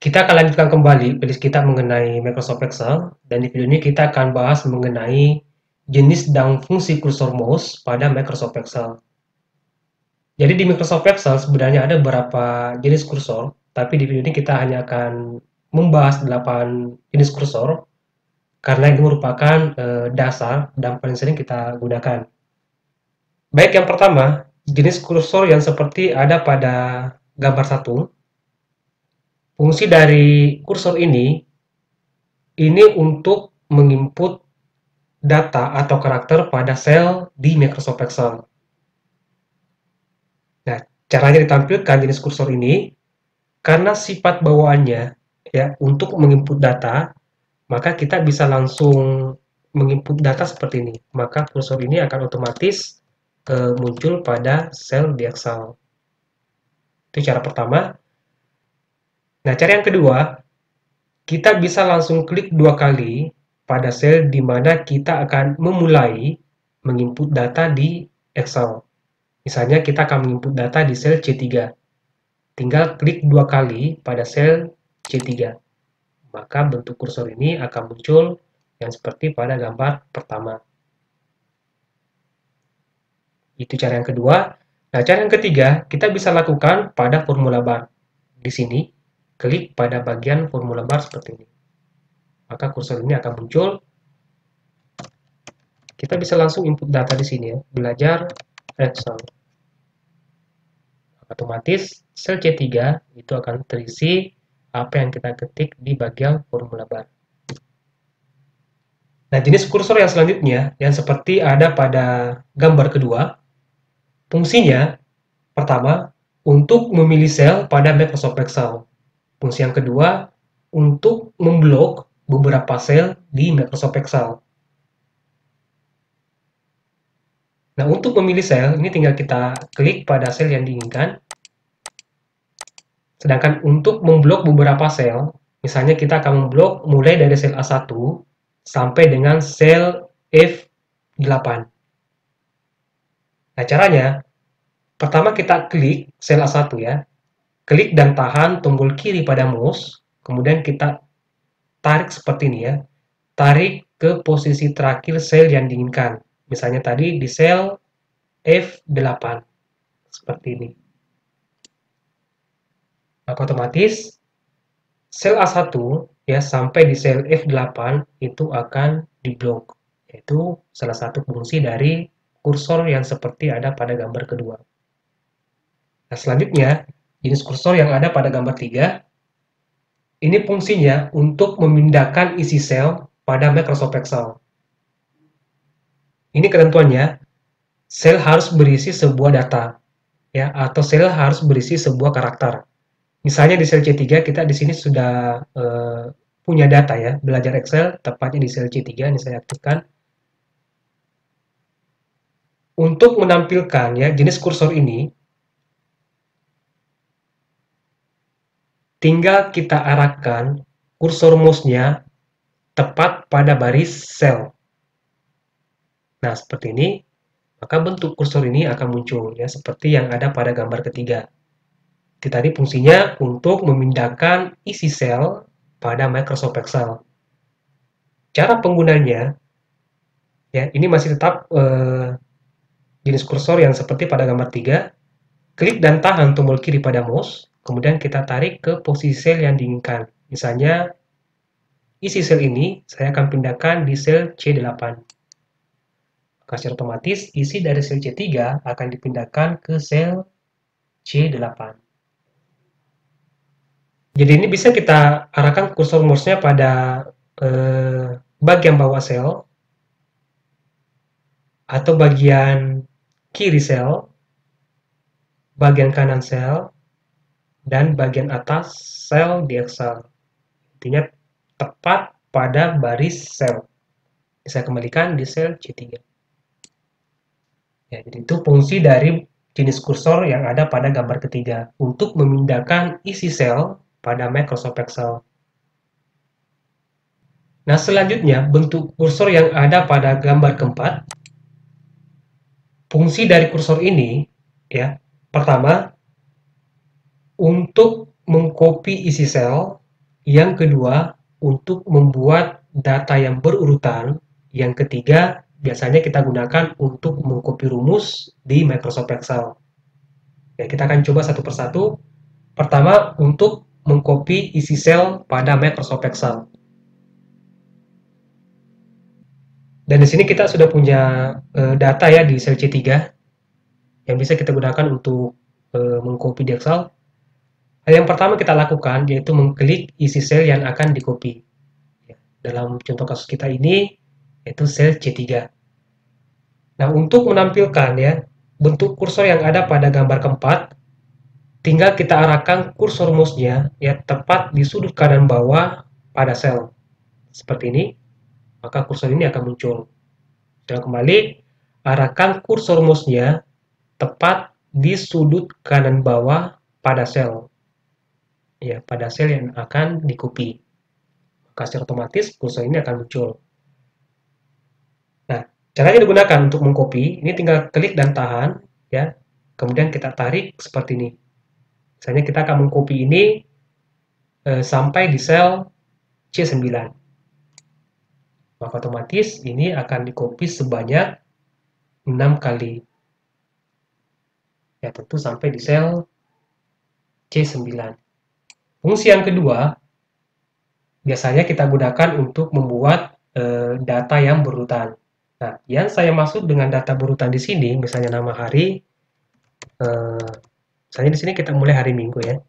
Kita akan lanjutkan kembali playlist kita mengenai Microsoft Excel, dan di video ini kita akan bahas mengenai jenis dan fungsi kursor mouse pada Microsoft Excel. Jadi di Microsoft Excel sebenarnya ada beberapa jenis kursor, tapi di video ini kita hanya akan membahas 8 jenis kursor karena ini merupakan dasar dan paling sering kita gunakan. Baik, yang pertama, jenis kursor yang seperti ada pada gambar 1. Fungsi dari kursor ini untuk menginput data atau karakter pada sel di Microsoft Excel. Nah, caranya ditampilkan jenis kursor ini karena sifat bawaannya ya untuk menginput data, maka kita bisa langsung menginput data seperti ini. Maka kursor ini akan otomatis muncul pada sel di Excel. Itu cara pertama. Nah, cara yang kedua, kita bisa langsung klik 2 kali pada sel di mana kita akan memulai menginput data di Excel. Misalnya kita akan menginput data di sel C3. Tinggal klik 2 kali pada sel C3. Maka bentuk kursor ini akan muncul yang seperti pada gambar pertama. Itu cara yang kedua. Nah, cara yang ketiga, kita bisa lakukan pada formula bar. Di sini, klik pada bagian formula bar seperti ini. Maka kursor ini akan muncul. Kita bisa langsung input data di sini ya, belajar Excel. Otomatis sel C3 itu akan terisi apa yang kita ketik di bagian formula bar. Nah, jenis kursor yang selanjutnya yang seperti ada pada gambar kedua, fungsinya pertama untuk memilih sel pada Microsoft Excel. Fungsi yang kedua untuk memblok beberapa sel di Microsoft Excel. Nah, untuk memilih sel, ini tinggal kita klik pada sel yang diinginkan. Sedangkan untuk memblok beberapa sel, misalnya kita akan memblok mulai dari sel A1 sampai dengan sel F8. Nah, caranya, pertama kita klik sel A1 ya. Klik dan tahan tombol kiri pada mouse, kemudian kita tarik seperti ini ya. Tarik ke posisi terakhir sel yang diinginkan. Misalnya tadi di sel F8. Seperti ini. Maka otomatis sel A1 ya sampai di sel F8 itu akan diblok. Itu salah satu fungsi dari kursor yang seperti ada pada gambar kedua. Nah, selanjutnya jenis kursor yang ada pada gambar 3. Ini fungsinya untuk memindahkan isi sel pada Microsoft Excel. Ini ketentuannya, sel harus berisi sebuah data ya, atau sel harus berisi sebuah karakter. Misalnya di sel C3 kita di sini sudah punya data ya, belajar Excel, tepatnya di sel C3 ini saya aktifkan. Untuk menampilkan ya jenis kursor ini, tinggal kita arahkan kursor mouse-nya tepat pada baris sel. Nah, seperti ini, maka bentuk kursor ini akan muncul ya seperti yang ada pada gambar ketiga. Tadi fungsinya untuk memindahkan isi sel pada Microsoft Excel. Cara penggunanya ya ini masih tetap jenis kursor yang seperti pada gambar 3. Klik dan tahan tombol kiri pada mouse, kemudian kita tarik ke posisi sel yang diinginkan. Misalnya isi sel ini saya akan pindahkan di sel C8. Maka secara otomatis isi dari sel C3 akan dipindahkan ke sel C8. Jadi ini bisa kita arahkan kursor mouse-nya pada bagian bawah sel atau bagian kiri sel, bagian kanan sel, dan bagian atas sel di Excel. Intinya tepat pada baris sel. Saya kembalikan di sel C3. Ya, jadi itu fungsi dari jenis kursor yang ada pada gambar ketiga untuk memindahkan isi sel pada Microsoft Excel. Nah, selanjutnya bentuk kursor yang ada pada gambar keempat. Fungsi dari kursor ini ya, pertama untuk mengcopy isi sel Yang kedua, untuk membuat data yang berurutan. Yang ketiga, biasanya kita gunakan untuk mengcopy rumus di Microsoft Excel. Ya, kita akan coba satu persatu. Pertama, untuk mengcopy isi sel pada Microsoft Excel. Dan di sini kita sudah punya data ya di sel C3 yang bisa kita gunakan untuk mengcopy di Excel. Hal yang pertama kita lakukan yaitu mengklik isi sel yang akan di-copy. Dalam contoh kasus kita ini yaitu sel C3. Nah, untuk menampilkan ya bentuk kursor yang ada pada gambar keempat, tinggal kita arahkan kursor mouse-nya ya tepat di sudut kanan bawah pada sel. Seperti ini, maka kursor ini akan muncul. Dan kembali, arahkan kursor mouse-nya tepat di sudut kanan bawah pada sel. Ya, pada sel yang akan di-copy. Maka secara otomatis kursor ini akan muncul. Nah, caranya digunakan untuk mengcopy, ini tinggal klik dan tahan, ya. Kemudian kita tarik seperti ini. Misalnya kita akan mengcopy ini sampai di sel C9. Maka otomatis ini akan di-copy sebanyak 6 kali. Ya, tentu sampai di sel C9. Fungsi yang kedua, biasanya kita gunakan untuk membuat data yang berurutan. Nah, yang saya maksud dengan data berurutan di sini, misalnya nama hari, misalnya di sini kita mulai hari Minggu ya.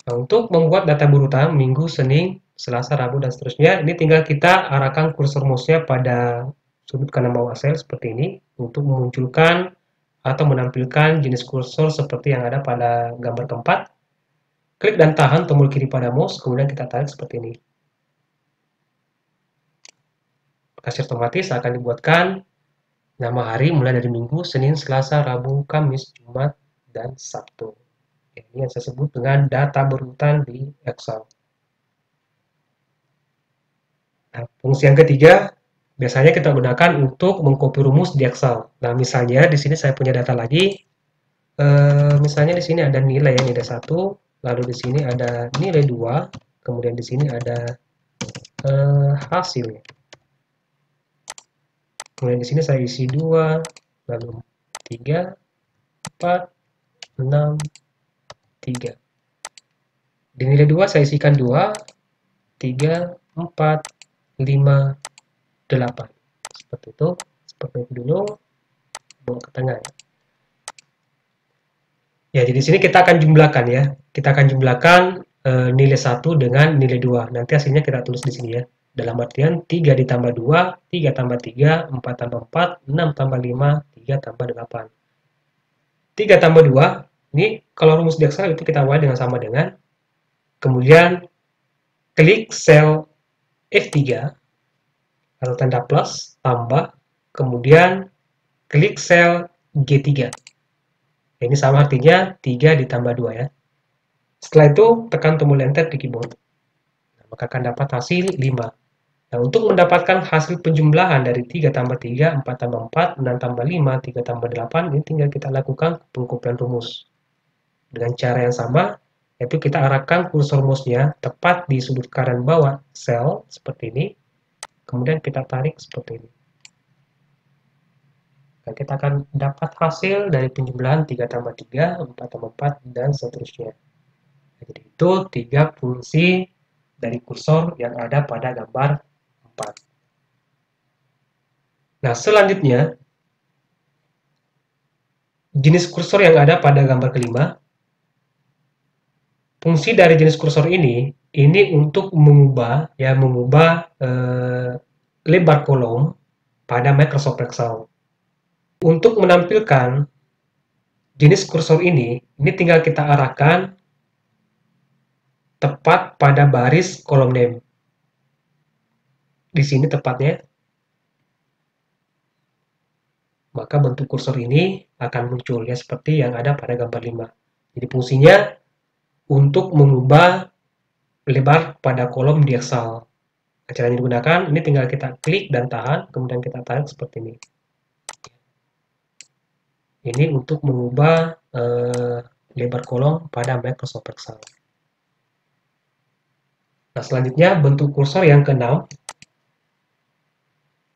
Nah, untuk membuat data berurutan Minggu, Senin, Selasa, Rabu, dan seterusnya, ini tinggal kita arahkan kursor mouse-nya pada sudut kanan bawah sel seperti ini untuk memunculkan atau menampilkan jenis kursor seperti yang ada pada gambar keempat. Klik dan tahan tombol kiri pada mouse, kemudian kita tarik seperti ini. Maka secara otomatis akan dibuatkan nama hari mulai dari Minggu, Senin, Selasa, Rabu, Kamis, Jumat, dan Sabtu. Ini yang saya sebut dengan data berurutan di Excel. Nah, fungsi yang ketiga, biasanya kita gunakan untuk mengcopy rumus di Excel. Nah, misalnya di sini saya punya data lagi. Misalnya di sini ada nilai ya, nilai 1, lalu di sini ada nilai 2, kemudian di sini ada hasil. Kemudian di sini saya isi 2, lalu 3, 4, 6, 3. Di nilai 2 saya isikan 2, 3, 4, 5, 8. Seperti itu. Seperti itu dulu. Bawa ke tengah ya. Ya, jadi di sini kita akan jumlahkan ya. Kita akan jumlahkan nilai 1 dengan nilai 2. Nanti hasilnya kita tulis di sini ya. Dalam artian 3 ditambah 2, 3 tambah 3, 4 tambah 4, 6 tambah 5, 3 tambah 8. 3 tambah 2, ini kalau rumus di Excel itu kita awali dengan sama dengan, kemudian klik sel F3, lalu tanda plus, tambah, kemudian klik sel G3. Ini sama artinya 3 ditambah 2 ya. Setelah itu tekan tombol enter di keyboard. Nah, maka akan dapat hasil 5. Nah, untuk mendapatkan hasil penjumlahan dari 3 tambah 3, 4 tambah 4, 6 tambah 5, 3 tambah 8, ini tinggal kita lakukan pengkopian rumus. Dengan cara yang sama, yaitu kita arahkan kursor mouse-nya tepat di sudut kanan bawah sel, seperti ini. Kemudian kita tarik seperti ini. Dan kita akan dapat hasil dari penjumlahan 3 tambah 3, 4 tambah 4, dan seterusnya. Jadi itu 3 fungsi dari kursor yang ada pada gambar 4. Nah, selanjutnya, jenis kursor yang ada pada gambar kelima. Fungsi dari jenis kursor ini untuk mengubah lebar kolom pada Microsoft Excel. Untuk menampilkan jenis kursor ini tinggal kita arahkan tepat pada baris kolom name. Di sini tepatnya. Maka bentuk kursor ini akan muncul ya seperti yang ada pada gambar 5. Jadi fungsinya untuk mengubah lebar pada kolom di Excel. Nah, caranya digunakan, ini tinggal kita klik dan tahan, kemudian kita tarik seperti ini. Ini untuk mengubah lebar kolom pada Microsoft Excel. Nah, selanjutnya bentuk kursor yang keenam.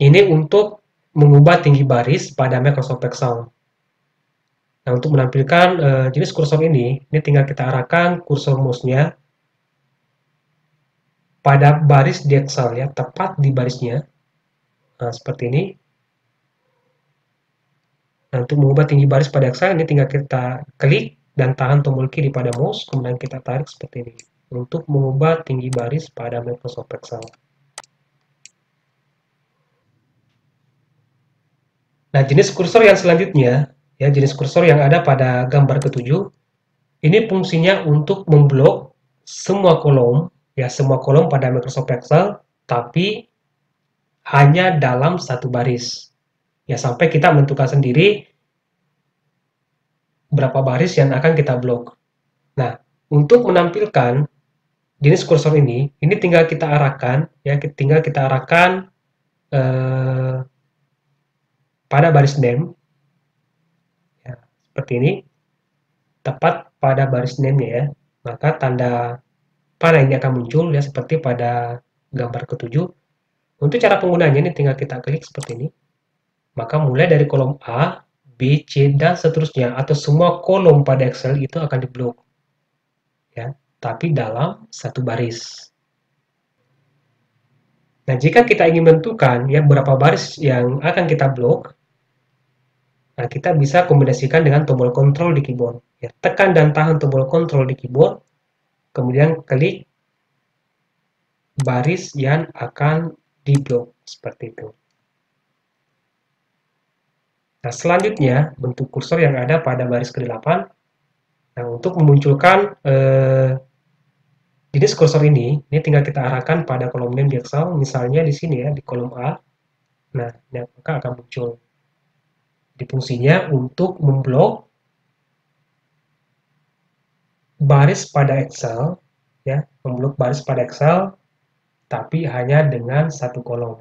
Ini untuk mengubah tinggi baris pada Microsoft Excel. Nah, untuk menampilkan jenis kursor ini tinggal kita arahkan kursor mouse-nya pada baris di Excel ya, tepat di barisnya. Nah, seperti ini. Nah, untuk mengubah tinggi baris pada Excel ini tinggal kita klik dan tahan tombol kiri pada mouse, kemudian kita tarik seperti ini untuk mengubah tinggi baris pada Microsoft Excel. Nah, jenis kursor yang selanjutnya, ya jenis kursor yang ada pada gambar ketujuh, ini fungsinya untuk memblok semua kolom, ya semua kolom pada Microsoft Excel, tapi hanya dalam satu baris. Ya sampai kita menentukan sendiri berapa baris yang akan kita blok. Nah, untuk menampilkan jenis kursor ini tinggal kita arahkan, ya tinggal kita arahkan pada baris name, ya, seperti ini, tepat pada baris name-nya ya. Maka tanda panah ini akan muncul ya seperti pada gambar ketujuh. Untuk cara penggunanya ini tinggal kita klik seperti ini. Maka mulai dari kolom A, B, C, dan seterusnya atau semua kolom pada Excel itu akan diblok. Ya, tapi dalam satu baris. Nah, jika kita ingin menentukan ya berapa baris yang akan kita blok, nah kita bisa kombinasikan dengan tombol kontrol di keyboard. Ya, tekan dan tahan tombol kontrol di keyboard, kemudian klik baris yang akan diblok seperti itu. Nah, selanjutnya bentuk kursor yang ada pada baris ke-8. Nah, untuk memunculkan jenis kursor ini tinggal kita arahkan pada kolom name di Excel, misalnya di sini ya, di kolom A. Nah, maka akan muncul. Di fungsinya untuk memblok baris pada Excel, ya, memblok baris pada Excel, tapi hanya dengan satu kolom.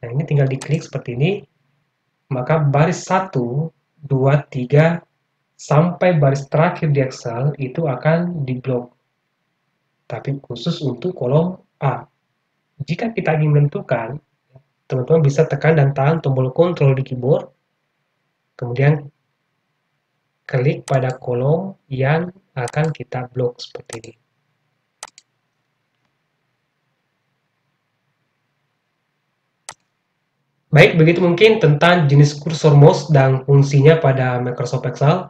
Nah, ini tinggal diklik seperti ini, maka baris 1, 2, 3, sampai baris terakhir di Excel itu akan diblok. Tapi khusus untuk kolom A. Jika kita ingin menentukan, teman-teman bisa tekan dan tahan tombol kontrol di keyboard, kemudian klik pada kolom yang akan kita blok seperti ini. Baik, begitu mungkin tentang jenis kursor mouse dan fungsinya pada Microsoft Excel.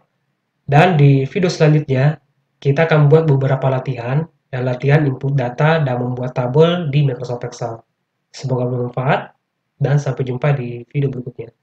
Dan di video selanjutnya, kita akan buat beberapa latihan, dan latihan input data dan membuat tabel di Microsoft Excel. Semoga bermanfaat, dan sampai jumpa di video berikutnya.